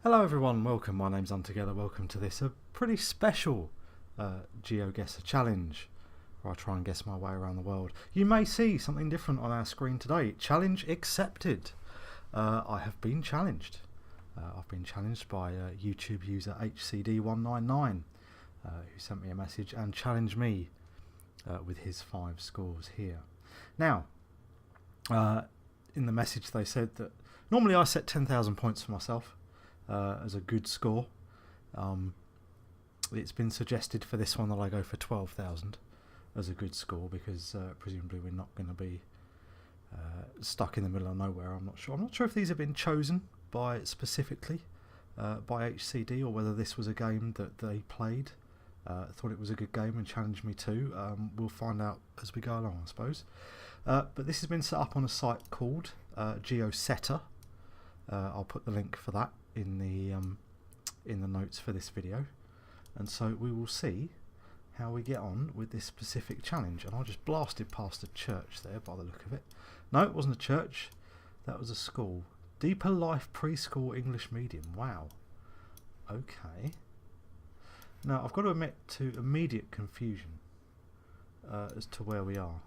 Hello everyone, welcome. My name's Untogether. Welcome to this pretty special Geoguessr challenge where I try and guess my way around the world. You may see something different on our screen today. Challenge accepted. I have been challenged. I've been challenged by YouTube user HCD199 who sent me a message and challenged me with his 5 scores here. Now, in the message they said that normally I set 10,000 points for myself as a good score. It's been suggested for this one that I go for 12,000 as a good score because presumably we're not going to be stuck in the middle of nowhere. I'm not sure. I'm not sure if these have been chosen by specifically by HCD or whether this was a game that they played, thought it was a good game and challenged me to. We'll find out as we go along, I suppose. But this has been set up on a site called Geoguessr. I'll put the link for that in the notes for this video, and so we will see how we get on with this specific challenge. And I just blasted past a church there by the look of it. No, it wasn't a church, that was a school. Deeper Life Preschool English Medium. Wow. Okay. Now I've got to admit to immediate confusion as to where we are.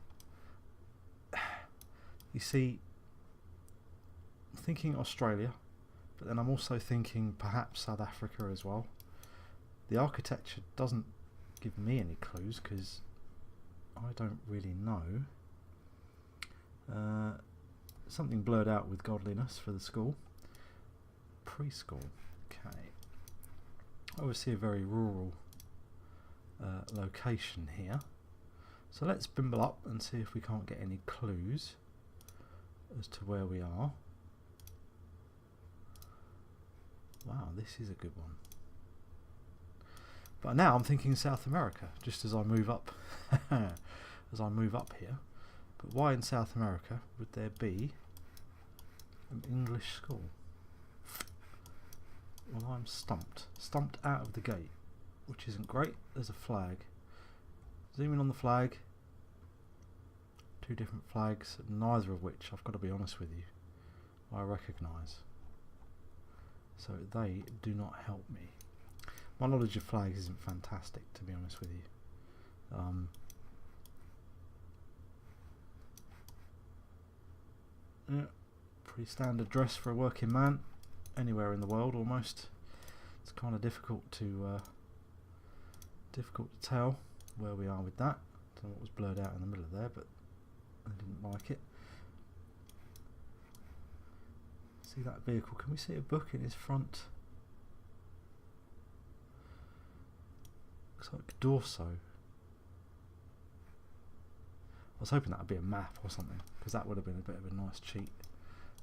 You see, I'm thinking Australia, but then I'm also thinking perhaps South Africa as well. The architecture doesn't give me any clues because I don't really know. Something blurred out with godliness for the school. Preschool. Okay. Obviously a very rural location here. So let's bimble up and see if we can't get any clues as to where we are. Wow, this is a good one. But now I'm thinking South America, just as I move up here. But why in South America would there be an English school? Well, I'm stumped out of the gate, which isn't great. There's a flag. Zoom in on the flag. 2 different flags, neither of which, I've got to be honest with you, I recognise. So they do not help me. My knowledge of flags isn't fantastic, to be honest with you. Yeah, pretty standard dress for a working man, anywhere in the world almost. It's kind of difficult to tell where we are with that. Don't know what was blurred out in the middle of there, but I didn't like it. See that vehicle? Can we see a book in his front? Looks like Dorso. I was hoping that would be a map or something, because that would have been a bit of a nice cheat.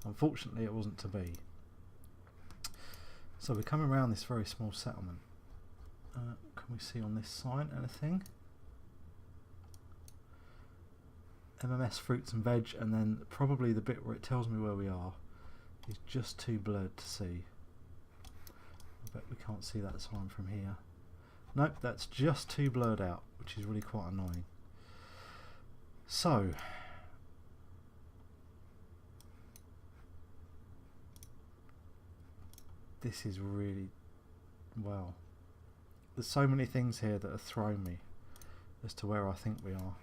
Unfortunately it wasn't to be. So we're coming around this very small settlement. Can we see on this sign anything? MMS fruits and veg, and then probably the bit where it tells me where we are is just too blurred to see. I bet we can't see that sign from here. Nope, that's just too blurred out, which is really quite annoying. So, this is really, well, there's so many things here that are throwing me as to where I think we are.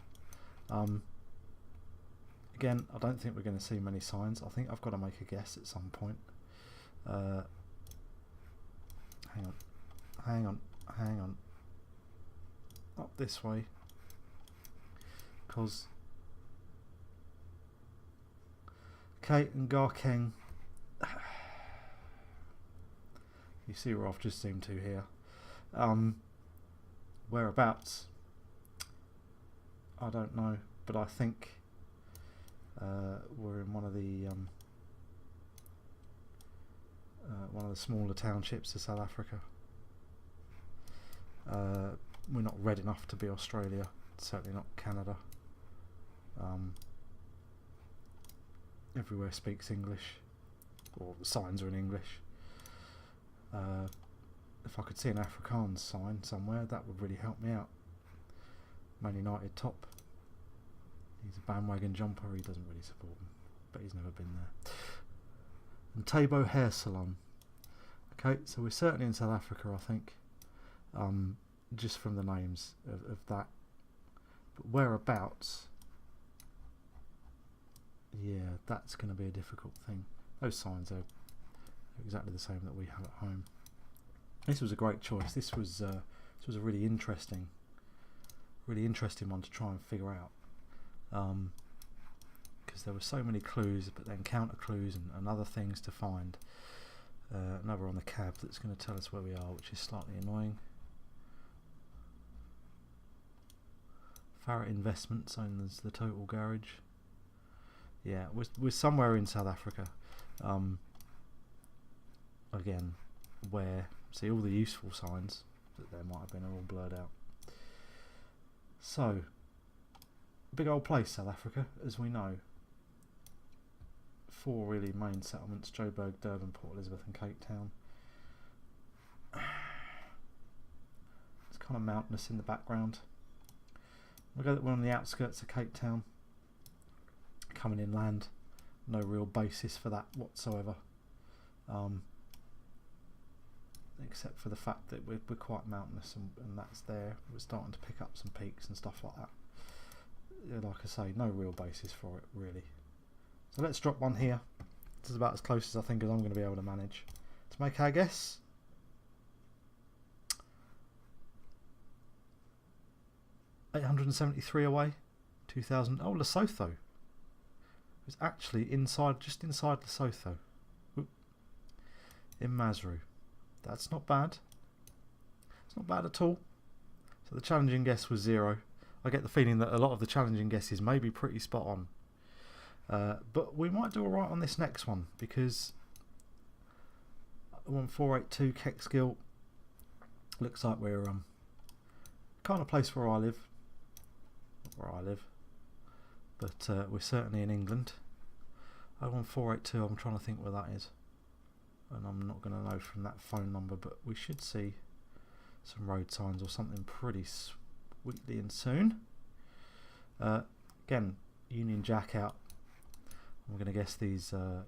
Again, I don't think we're going to see many signs. I think I've got to make a guess at some point. Hang on. Up this way. Because Kate and Garkeng. You see where I've just zoomed to here. Whereabouts? I don't know, but I think we're in one of the smaller townships of South Africa. We're not red enough to be Australia, certainly not Canada. Everywhere speaks English, or the signs are in English. If I could see an Afrikaans sign somewhere, that would really help me out. Man United top. He's a bandwagon jumper, he doesn't really support them, but he's never been there. And Tabo Hair Salon. Okay, so we're certainly in South Africa, I think, just from the names of that. But whereabouts? Yeah, that's going to be a difficult thing. Those signs are exactly the same that we have at home. This was a great choice. This was a really interesting one to try and figure out, because there were so many clues, but then counter clues and other things to find. Another on the cab that's going to tell us where we are, which is slightly annoying. Farratt Investments owns the Total Garage. Yeah, we're somewhere in South Africa. Again, where see all the useful signs that there might have been are all blurred out. So, big old place, South Africa, as we know. 4 really main settlements: Joburg, Durban, Port Elizabeth and Cape Town. It's kind of mountainous in the background. We're on the outskirts of Cape Town, coming inland. No real basis for that whatsoever, except for the fact that we're quite mountainous, and that's there. We're starting to pick up some peaks and stuff like that. Like I say, no real basis for it really. So let's drop one here. This is about as close as I think as I'm going to be able to manage to make our guess. $873 away. 2,000. Oh, Lesotho. It's actually just inside Lesotho. Oop. In Masru. That's not bad. It's not bad at all. So the challenging guess was 0. I get the feeling that a lot of the challenging guesses may be pretty spot on. But we might do alright on this next one, because 1482 Keckskill looks like we're kind of place where I live. Not where I live, but we're certainly in England. 01482, I'm trying to think where that is, and I'm not going to know from that phone number, but we should see some road signs or something pretty sweetly and soon. Again, Union Jack out. I'm going to guess these were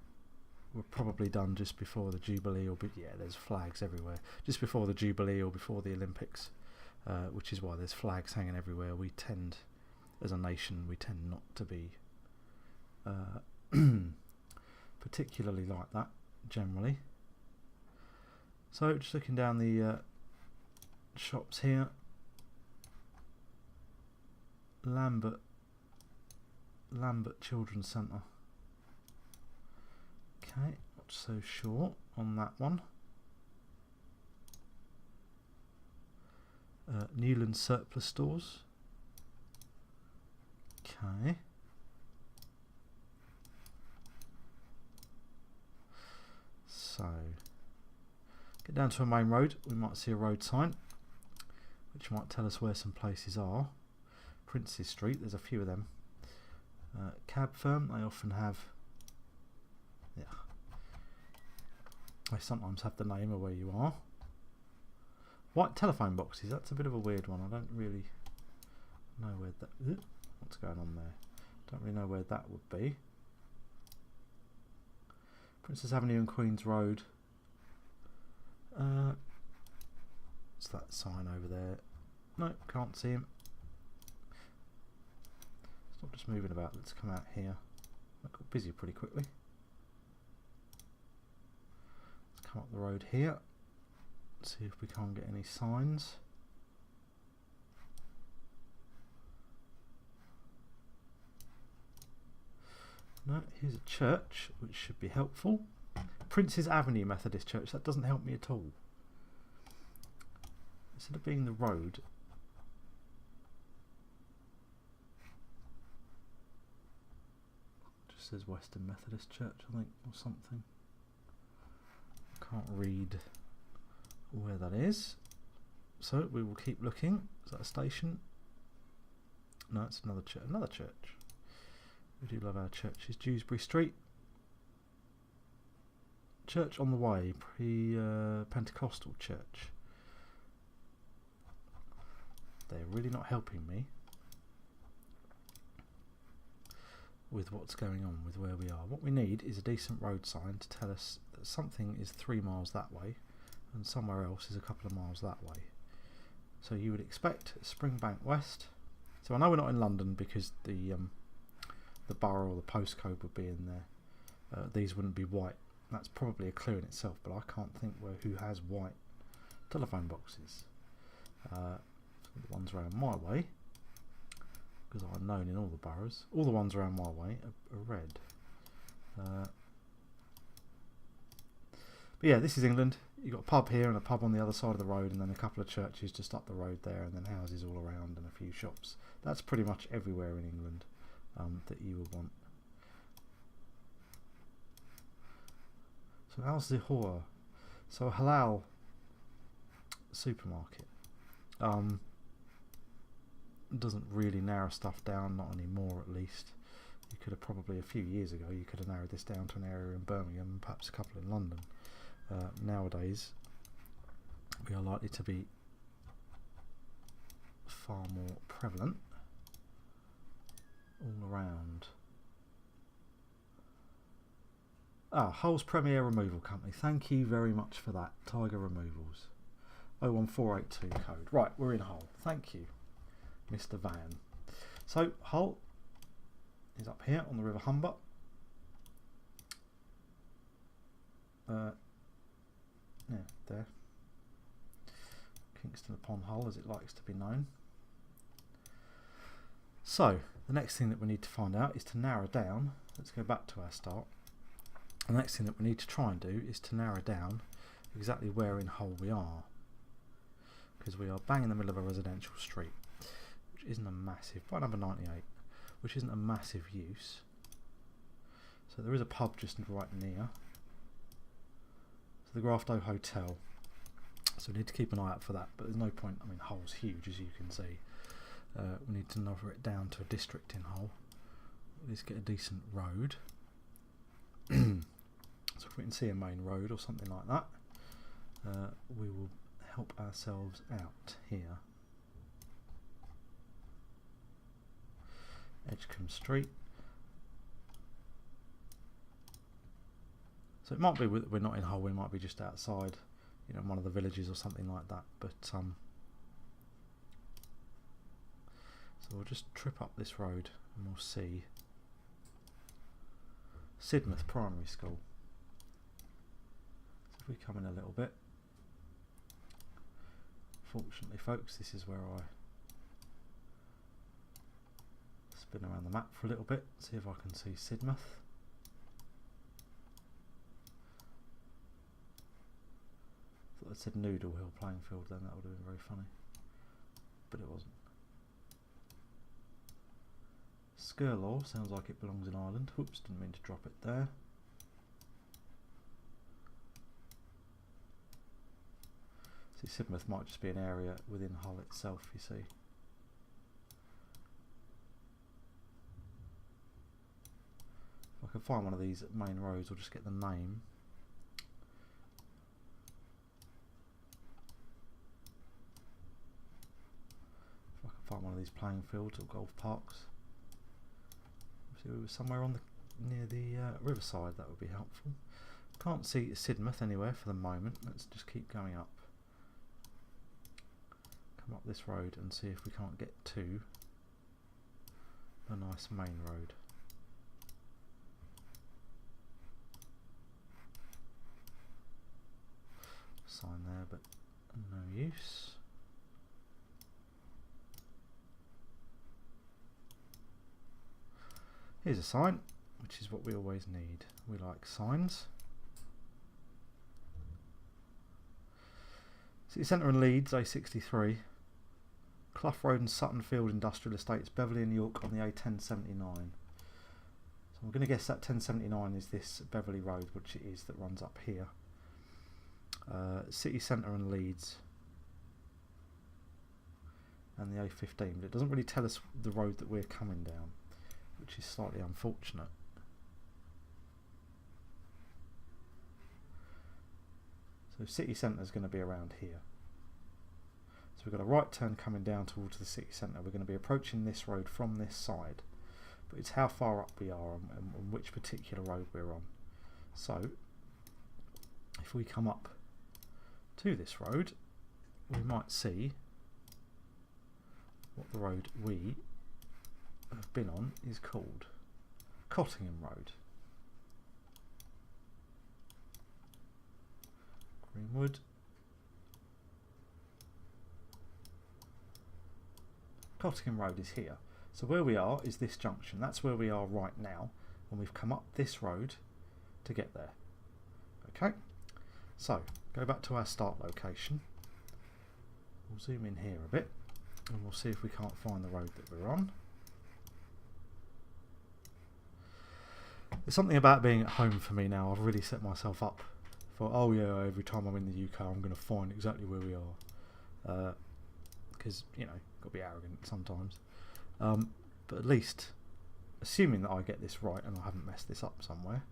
probably done just before the Jubilee, yeah, there's flags everywhere. Just before the Jubilee or before the Olympics, which is why there's flags hanging everywhere. We tend, as a nation, not to be particularly like that generally. So just looking down the shops here. Lambert Children's Centre. Okay, not so sure on that one. Newland Surplus Stores. Okay. So, get down to a main road. We might see a road sign, which might tell us where some places are. Princes Street, there's a few of them. Cab firm, they often have, yeah, they sometimes have the name of where you are. White telephone boxes, that's a bit of a weird one. I don't really know where that, what's going on there? Don't really know where that would be. Princess Avenue and Queen's Road. What's that sign over there? No, can't see him. Stop just moving about. Let's come out here. I got busy pretty quickly. Let's come up the road here. See if we can't get any signs. No, here's a church, which should be helpful. Prince's Avenue Methodist Church. That doesn't help me at all. Instead of being the road, just says Western Methodist Church, I think, or something. Can't read where that is, so we will keep looking. Is that a station? No, it's another church. Another church. We do love our churches. Dewsbury Street. Church on the Way. Pentecostal church. They're really not helping me with what's going on with where we are. What we need is a decent road sign to tell us that something is 3 miles that way, and somewhere else is a couple of miles that way. So you would expect Springbank West. So I know we're not in London because the borough or the postcode would be in there. These wouldn't be white. That's probably a clue in itself, but I can't think who has white telephone boxes. So the ones around my way, because I'm known in all the boroughs, all the ones around my way are red. But yeah, this is England. You've got a pub here and a pub on the other side of the road, and then a couple of churches just up the road there, and then houses all around and a few shops. That's pretty much everywhere in England that you would want. So Al-Zahor, so a halal supermarket. Doesn't really narrow stuff down, not anymore at least. You could have probably a few years ago you could have narrowed this down to an area in Birmingham and perhaps a couple in London. Nowadays we are likely to be far more prevalent all around. Hull's Premier Removal Company, thank you very much for that. Tiger Removals, 01482 code. Right, we're in Hull, thank you Mr. Van. So Hull is up here on the River Humber. Yeah, there. Kingston upon Hull, as it likes to be known. So the next thing that we need to find out is to narrow down. Let's go back to our start. The next thing that we need to try and do is to narrow down exactly where in Hull we are, because we are bang in the middle of a residential street, which isn't a massive, by number 98, which isn't a massive use. So there is a pub just right near. So the Grafto Hotel. So we need to keep an eye out for that, but there's no point. I mean, Hull's huge, as you can see. We need to narrow it down to a district in Hull. Let's get a decent road. So if we can see a main road or something like that, we will help ourselves out here. Edgecombe Street. So it might be we're not in Hull, we might be just outside, you know, one of the villages or something like that. But so we'll just trip up this road and we'll see Sidmouth Primary School. So if we come in a little bit, fortunately folks, this is where I spin around the map for a little bit, see if I can see Sidmouth. Thought it said Noodle Hill playing field then, that would have been very funny, but it wasn't. Skirlaw sounds like it belongs in Ireland. Whoops, didn't mean to drop it there. See, Sidmouth might just be an area within Hull itself, you see. If I can find one of these main roads, I'll just get the name. If I can find one of these playing fields or golf parks. Somewhere on near the riverside, that would be helpful. Can't see Sidmouth anywhere for the moment. Let's just keep going up. Come up this road and see if we can't get to a nice main road. Sign there, but no use. Here's a sign, which is what we always need. We like signs. City Centre and Leeds, A63. Clough Road and Sutton Field Industrial Estates, Beverley and York on the A1079. So I'm going to guess that 1079 is this Beverley Road, which it is, that runs up here. City Centre and Leeds. And the A15, but it doesn't really tell us the road that we're coming down, which is slightly unfortunate. So city centre is going to be around here. So we've got a right turn coming down towards the city centre. We're going to be approaching this road from this side, but it's how far up we are and which particular road we're on. So if we come up to this road, we might see what the road we have been on is called. Cottingham Road. Greenwood. Cottingham Road is here. So where we are is this junction. That's where we are right now. And we've come up this road to get there. Okay. So go back to our start location. We'll zoom in here a bit. And we'll see if we can't find the road that we're on. There's something about being at home for me now. I've really set myself up for, oh yeah, every time I'm in the UK I'm going to find exactly where we are. Because, you know, got to be arrogant sometimes. But at least, assuming that I get this right and I haven't messed this up somewhere,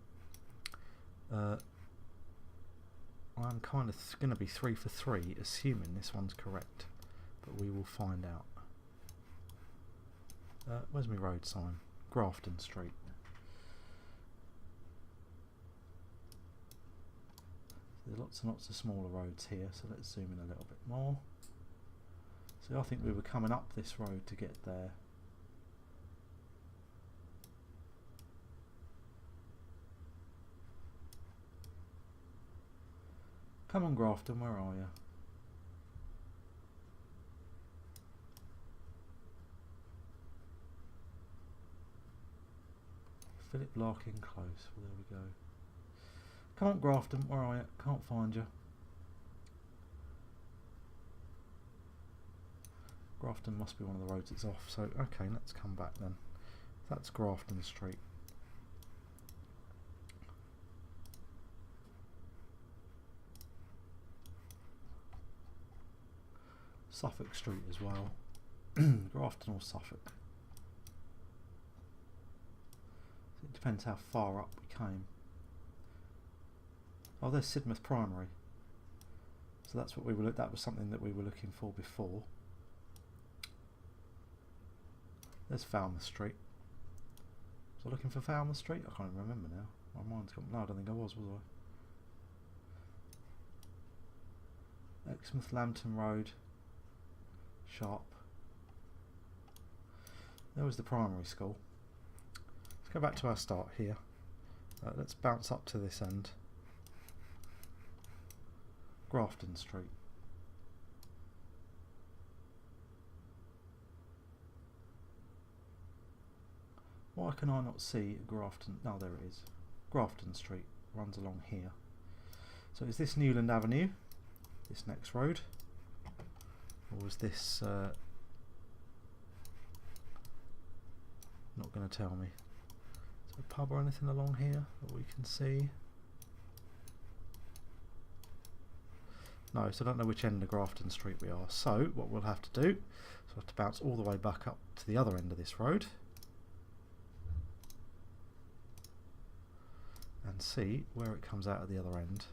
I'm kind of going to be 3 for 3, assuming this one's correct. But we will find out. Where's my road sign? Grafton Street. There's lots and lots of smaller roads here, so let's zoom in a little bit more. So I think we were coming up this road to get there. Come on, Grafton, where are you? Philip Larkin Close, well, there we go. Come on, Grafton, where are you? Can't find you. Grafton must be one of the roads it's off, so okay, let's come back then. That's Grafton Street. Suffolk Street as well. Grafton or Suffolk. It depends how far up we came. Oh, there's Sidmouth Primary. So that's what we were. That was something that we were looking for before. There's Falmouth Street. Was I looking for Falmouth Street? I can't even remember now. My mind's gone. No, I don't think I was I? Exmouth Lambton Road. Sharp. There was the primary school. Let's go back to our start here. Let's bounce up to this end. Grafton Street. Why can I not see Grafton? No, there it is. Grafton Street runs along here. So is this Newland Avenue, this next road? Or was this... not going to tell me. Is there a pub or anything along here that we can see? No, so I don't know which end of Grafton Street we are. So what we'll have to do is we'll have to bounce all the way back up to the other end of this road and see where it comes out at the other end,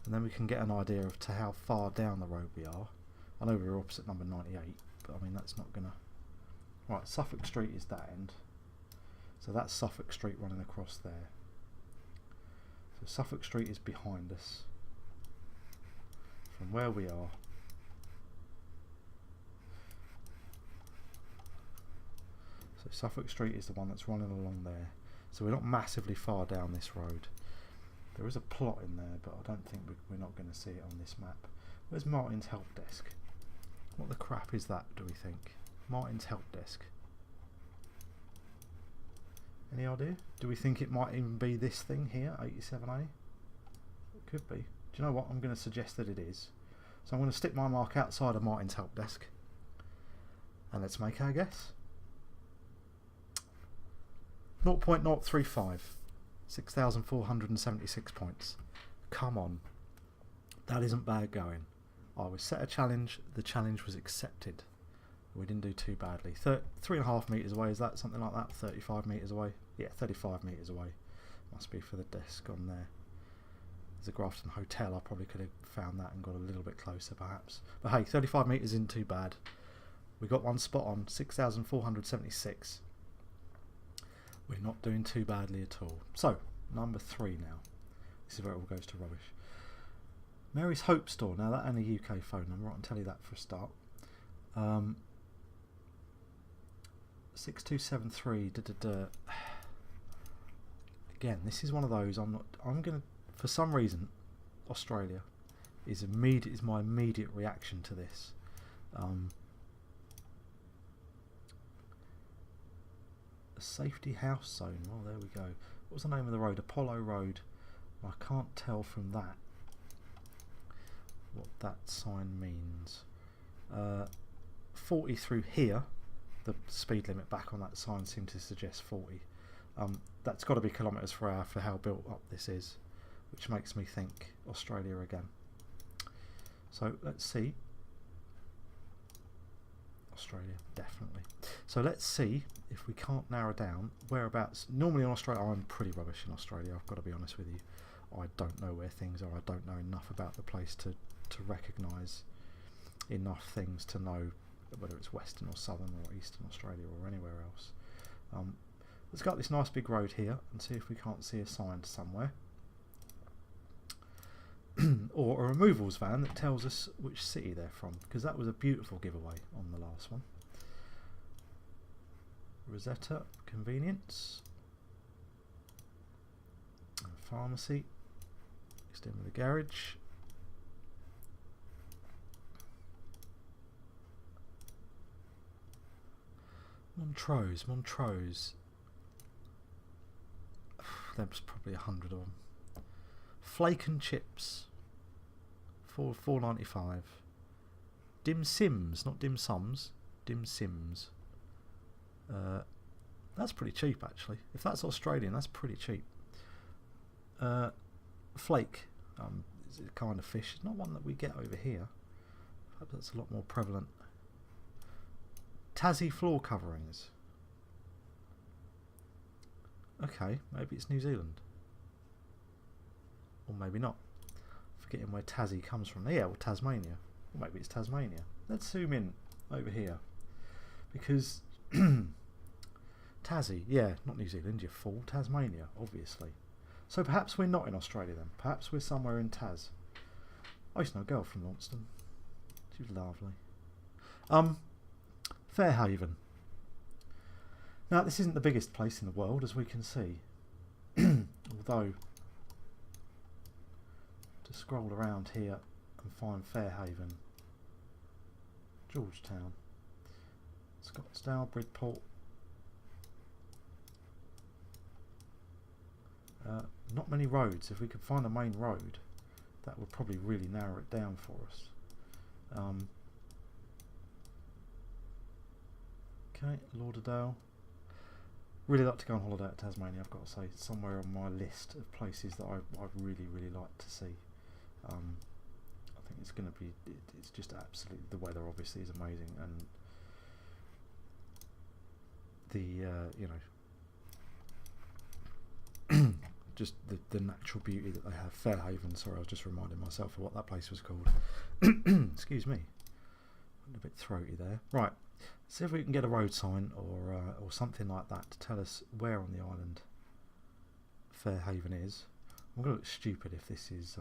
and then we can get an idea of to how far down the road we are. I know we're opposite number 98, but I mean that's not gonna... Right, Suffolk Street is that end, so that's Suffolk Street running across there. So Suffolk Street is behind us from where we are. So Suffolk Street is the one that's running along there. So we're not massively far down this road. There is a plot in there, but I don't think we're not going to see it on this map. Where's Martin's help desk? What the crap is that, do we think? Martin's help desk. Any idea? Do we think it might even be this thing here, 87A? It could be. Do you know what? I'm going to suggest that it is. So I'm going to stick my mark outside of Martin's help desk. And let's make our guess. 0.035. 6,476 points. Come on. That isn't bad going. I was set a challenge. The challenge was accepted. We didn't do too badly. 3.5 metres away, is that something like that? 35 metres away? Yeah, 35 metres away. Must be for the desk on there. There's a Grafton Hotel. I probably could have found that and got a little bit closer perhaps. But hey, 35 metres isn't too bad. We got one spot on, 6,476. We're not doing too badly at all. So, number 3 now. This is where it all goes to rubbish. Mary's Hope Store. Now that and a UK phone number. I can tell you that for a start. 6273. Again, this is one of those. I'm gonna, for some reason, Australia is my immediate reaction to this. A safety house zone. Well, there we go. What was the name of the road? Apollo Road. I can't tell from that what that sign means. 40 through here. The speed limit back on that sign seemed to suggest 40. That's got to be kilometres per hour for how built up this is, which makes me think Australia again. So let's see. Australia, definitely. So let's see if we can't narrow down whereabouts. Normally in Australia, I'm pretty rubbish in Australia, I've got to be honest with you. I don't know where things are. I don't know enough about the place to recognise enough things to know whether it's Western or Southern or Eastern Australia or anywhere else. Let's go up this nice big road here and see if we can't see a sign somewhere. Or a removals van that tells us which city they're from, because that was a beautiful giveaway on the last one. Rosetta Convenience. And pharmacy. Next in with the garage. Montrose. There's probably 100 of them. Flake and chips. For $4.95. Dim Sims, not dim sums. Dim Sims. That's pretty cheap actually. If that's Australian, that's pretty cheap. Flake. Is it a kind of fish? It's not one that we get over here. Perhaps that's a lot more prevalent. Tassie floor coverings. Okay, maybe it's New Zealand. Or maybe not. Forgetting where Tassie comes from. Yeah, well, Tasmania. Or maybe it's Tasmania. Let's zoom in over here. Because Tassie, yeah, not New Zealand, you fool. Tasmania, obviously. So perhaps we're not in Australia then. Perhaps we're somewhere in Tas. I used to know a girl from Launceston. She was lovely. Fairhaven. Now, this isn't the biggest place in the world, as we can see. Although, to scroll around here and find Fairhaven, Georgetown, Scottsdale, Bridport. Not many roads. If we could find a main road, that would probably really narrow it down for us. Okay, Lauderdale. Really like to go on holiday at Tasmania, I've got to say. It's somewhere on my list of places that I'd really like to see. I think it's going to be, it's just absolutely, the weather obviously is amazing, and the, you know, just the natural beauty that they have. Fairhaven, sorry, I was just reminding myself of what that place was called. Excuse me. A bit throaty there. Right. See if we can get a road sign or something like that to tell us where on the island Fairhaven is. I'm going to look stupid if this is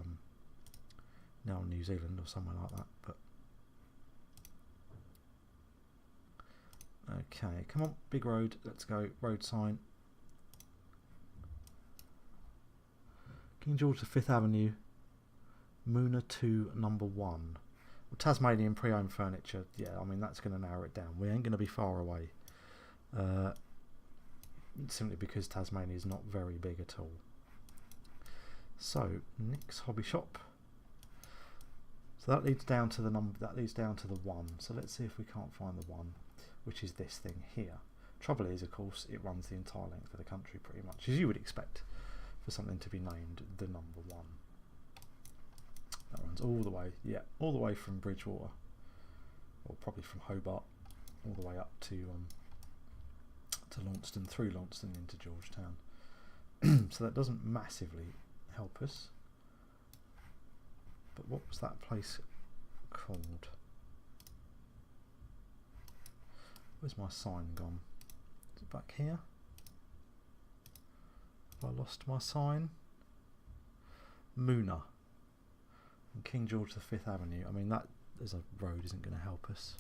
now New Zealand or somewhere like that. But okay, come on, big road. Let's go. Road sign. King George V Avenue, Moona 2, number 1. Well, Tasmanian pre-owned furniture, yeah, I mean that's going to narrow it down. We ain't going to be far away, simply because Tasmania is not very big at all. So Nick's Hobby Shop. So that leads down to the number. That leads down to the 1. So let's see if we can't find the 1, which is this thing here. Trouble is, of course, it runs the entire length of the country pretty much, as you would expect for something to be named the number 1. That runs all the way, yeah, all the way from Bridgewater, or probably from Hobart, all the way up to Launceston, through Launceston into Georgetown. So that doesn't massively help us. But what was that place called? Where's my sign gone? Is it back here? Have I lost my sign? Moona. And King George V Avenue, I mean that as a road isn't going to help us.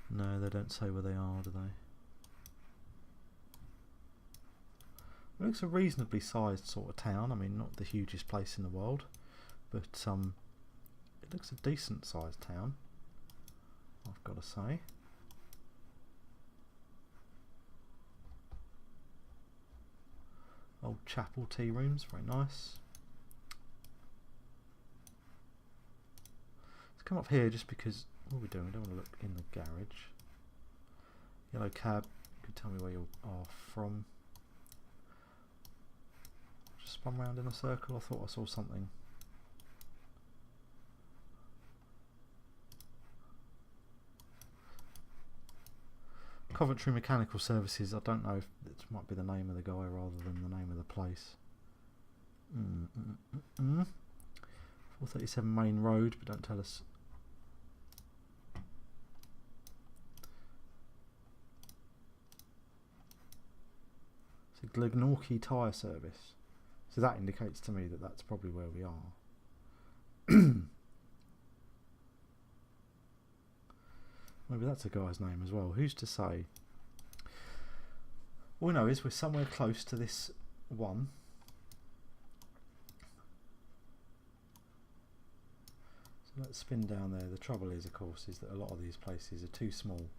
No, they don't say where they are, do they? It looks a reasonably sized sort of town. I mean, not the hugest place in the world, but it looks a decent sized town, I've got to say. Old chapel tea rooms, very nice. Let's come up here just because, what are we doing? We don't want to look in the garage. Yellow cab, you could tell me where you are from. Just spun round in a circle, I thought I saw something. Coventry Mechanical Services, I don't know if it might be the name of the guy rather than the name of the place. 437 Main Road, but don't tell us. It's a Glenorchy tyre service. So that indicates to me that that's probably where we are. Maybe that's a guy's name as well. Who's to say? All we know is we're somewhere close to this one. So let's spin down there. The trouble is, of course, is that a lot of these places are too small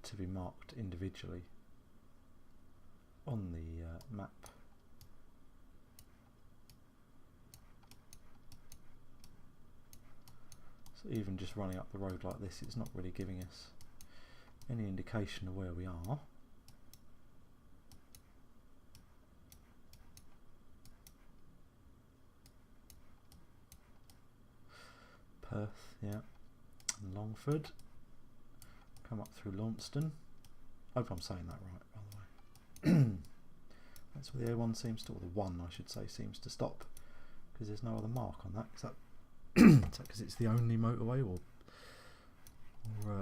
to be marked individually on the map. So even just running up the road like this, it's not really giving us any indication of where we are. Perth, yeah. And Longford. Come up through Launceston. I hope I'm saying that right, by the way. That's where the A1 seems to, or the 1 I should say, seems to stop, because there's no other mark on that. Is that because it's the only motorway or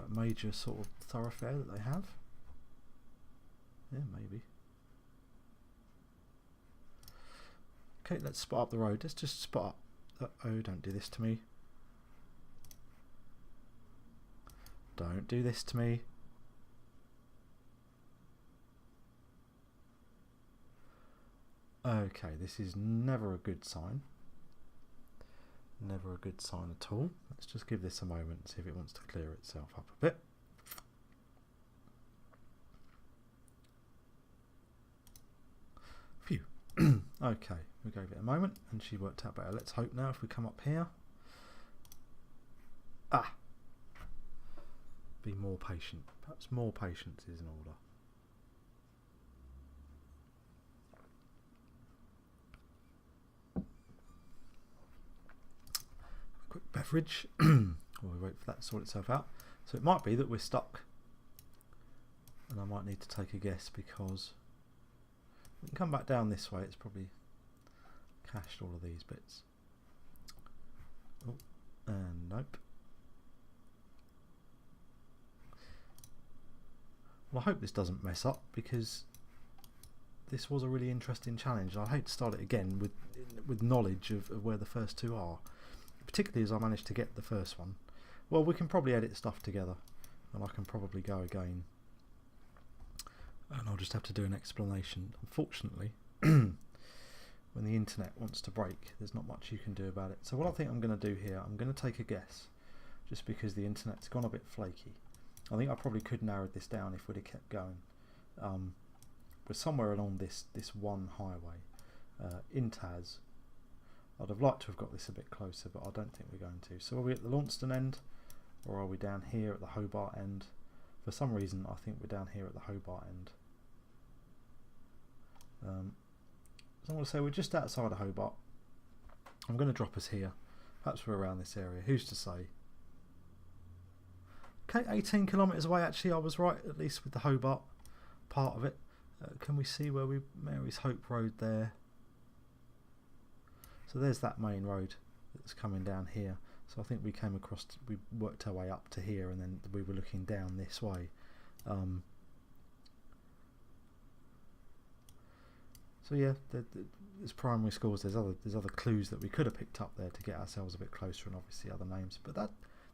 major sort of thoroughfare that they have? Yeah, maybe. Okay, let's spot up the road. Let's just spot up. Oh, don't do this to me. Don't do this to me. Okay, this is never a good sign. Never a good sign at all. Let's just give this a moment and see if it wants to clear itself up a bit. Phew. Okay, we gave it a moment and she worked out better. Let's hope now if we come up here. Ah! Be more patient. Perhaps more patience is in order. Quick beverage while we wait for that to sort itself out. So it might be that we're stuck and I might need to take a guess, because we can come back down this way. It's probably cached all of these bits. Oh, and nope. Well, I hope this doesn't mess up, because this was a really interesting challenge. I hate to start it again with knowledge of where the first two are, particularly as I managed to get the first one. Well, we can probably edit stuff together and I can probably go again and I'll just have to do an explanation. Unfortunately, when the internet wants to break, there's not much you can do about it. So what I think I'm going to do here, I'm going to take a guess, just because the internet's gone a bit flaky. I think I probably could narrow this down if we'd have kept going. We're somewhere along this one highway in Tas. I'd have liked to have got this a bit closer, but I don't think we're going to. So are we at the Launceston end, or are we down here at the Hobart end? For some reason I think we're down here at the Hobart end. So I'm going to say we're just outside of Hobart. I'm going to drop us here. Perhaps we're around this area. Who's to say? Okay, 18 kilometres away. Actually, I was right, at least with the Hobart part of it. Can we see where Mary's Hope Road there? So there's that main road that's coming down here. So I think we came across, we worked our way up to here, and then we were looking down this way. So yeah, there's primary scores. There's other clues that we could have picked up there to get ourselves a bit closer, and obviously other names. But that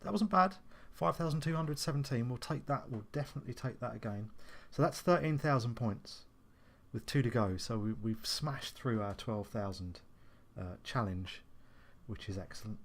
wasn't bad. 5,217. We'll take that. We'll definitely take that again. So that's 13,000 points with 2 to go. So we've smashed through our 12,000 challenge, which is excellent.